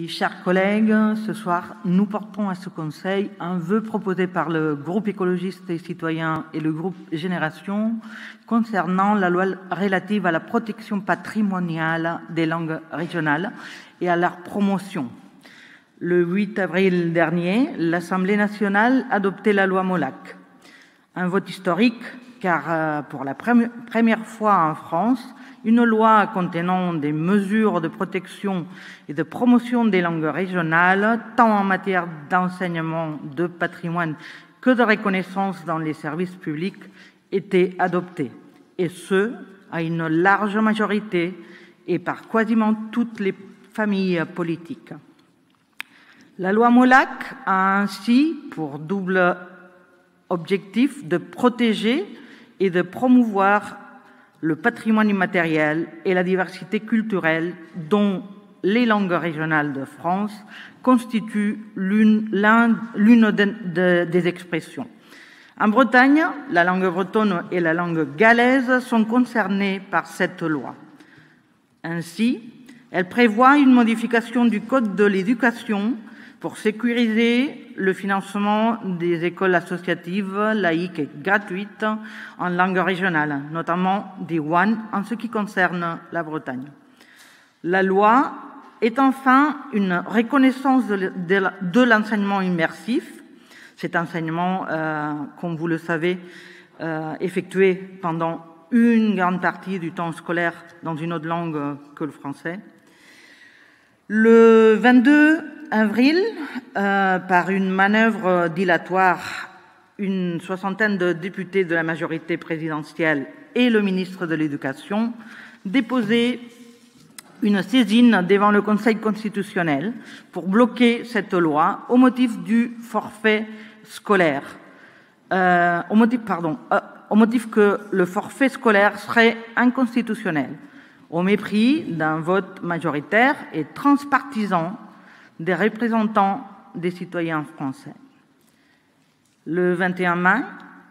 Chers collègues, ce soir, nous portons à ce Conseil un vœu proposé par le groupe écologiste et citoyen et le groupe Génération concernant la loi relative à la protection patrimoniale des langues régionales et à leur promotion. Le 8 avril dernier, l'Assemblée nationale adoptait la loi Molac. Un vote historique car pour la première fois en France, une loi contenant des mesures de protection et de promotion des langues régionales, tant en matière d'enseignement de patrimoine que de reconnaissance dans les services publics, était adoptée, et ce, à une large majorité et par quasiment toutes les familles politiques. La loi Molac a ainsi pour double objectif de protéger et de promouvoir le patrimoine immatériel et la diversité culturelle dont les langues régionales de France constituent l'une des expressions. En Bretagne, la langue bretonne et la langue galaise sont concernées par cette loi. Ainsi, elle prévoit une modification du Code de l'éducation pour sécuriser le financement des écoles associatives, laïques et gratuites en langue régionale, notamment des WAN en ce qui concerne la Bretagne. La loi est enfin une reconnaissance de l'enseignement immersif. Cet enseignement, comme vous le savez, effectué pendant une grande partie du temps scolaire dans une autre langue que le français. Le 22 avril, par une manœuvre dilatoire, une soixantaine de députés de la majorité présidentielle et le ministre de l'Éducation déposaient une saisine devant le Conseil constitutionnel pour bloquer cette loi au motif du forfait scolaire, au motif que le forfait scolaire serait inconstitutionnel, au mépris d'un vote majoritaire et transpartisan des représentants des citoyens français. Le 21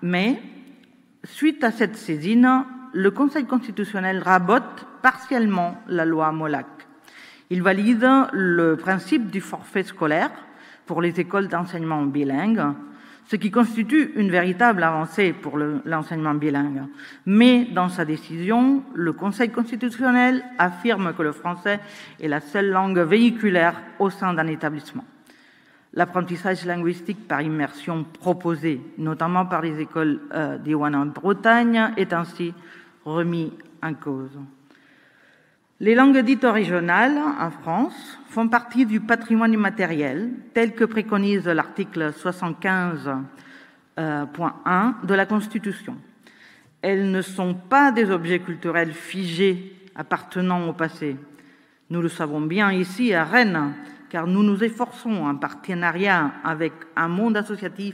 mai, suite à cette saisine, le Conseil constitutionnel rabote partiellement la loi Molac. Il valide le principe du forfait scolaire pour les écoles d'enseignement bilingue, ce qui constitue une véritable avancée pour l'enseignement bilingue. Mais dans sa décision, le Conseil constitutionnel affirme que le français est la seule langue véhiculaire au sein d'un établissement. L'apprentissage linguistique par immersion proposé, notamment par les écoles d'Iwan en Bretagne, est ainsi remis en cause. Les langues dites régionales en France font partie du patrimoine immatériel tel que préconise l'article 75.1 de la Constitution. Elles ne sont pas des objets culturels figés appartenant au passé. Nous le savons bien ici à Rennes, car nous nous efforçons en partenariat avec un monde associatif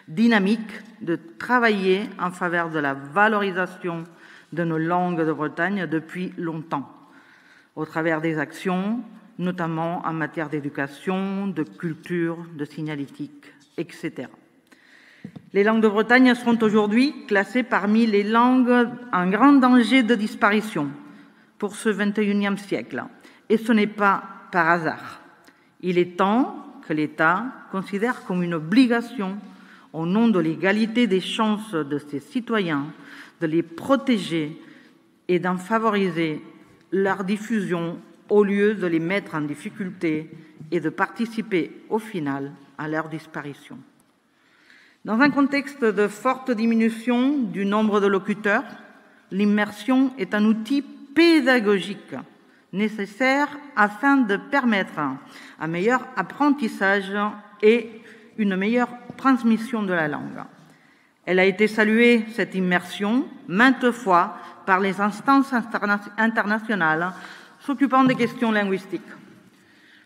dynamique de travailler en faveur de la valorisation de nos langues de Bretagne depuis longtemps, au travers des actions, notamment en matière d'éducation, de culture, de signalétique, etc. Les langues de Bretagne sont aujourd'hui classées parmi les langues en grand danger de disparition pour ce 21e siècle. Et ce n'est pas par hasard. Il est temps que l'État considère comme une obligation, au nom de l'égalité des chances de ses citoyens, de les protéger et d'en favoriser leur diffusion au lieu de les mettre en difficulté et de participer au final à leur disparition. Dans un contexte de forte diminution du nombre de locuteurs, l'immersion est un outil pédagogique nécessaire afin de permettre un meilleur apprentissage et une meilleure transmission de la langue. Elle a été saluée, cette immersion, maintes fois par les instances internationales s'occupant des questions linguistiques.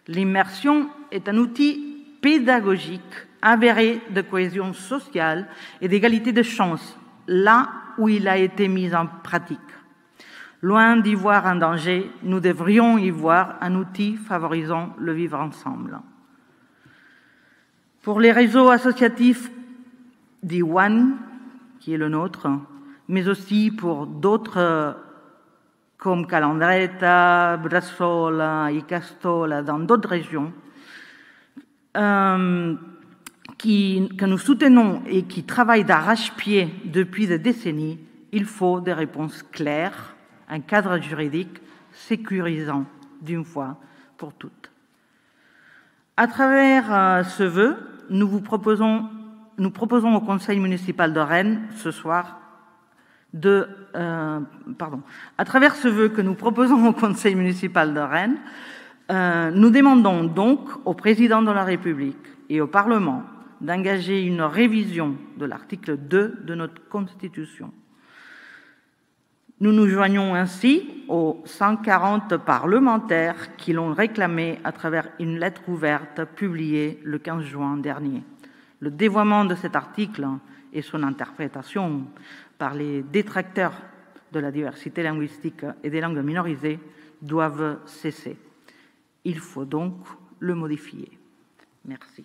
L'immersion est un outil pédagogique avéré de cohésion sociale et d'égalité de chances, là où il a été mis en pratique. Loin d'y voir un danger, nous devrions y voir un outil favorisant le vivre ensemble. Pour les réseaux associatifs d'Iwan, qui est le nôtre, mais aussi pour d'autres comme Calandreta, Brassola et Castola dans d'autres régions, que nous soutenons et qui travaillent d'arrache-pied depuis des décennies, il faut des réponses claires, un cadre juridique sécurisant d'une fois pour toutes. À travers ce vœu, nous proposons au Conseil municipal de Rennes ce soir à travers ce vœu que nous proposons au Conseil municipal de Rennes, nous demandons donc au Président de la République et au Parlement d'engager une révision de l'article 2 de notre Constitution. Nous nous joignons ainsi aux 140 parlementaires qui l'ont réclamé à travers une lettre ouverte publiée le 15 juin dernier. Le dévoiement de cet article et son interprétation par les détracteurs de la diversité linguistique et des langues minorisées doivent cesser. Il faut donc le modifier. Merci.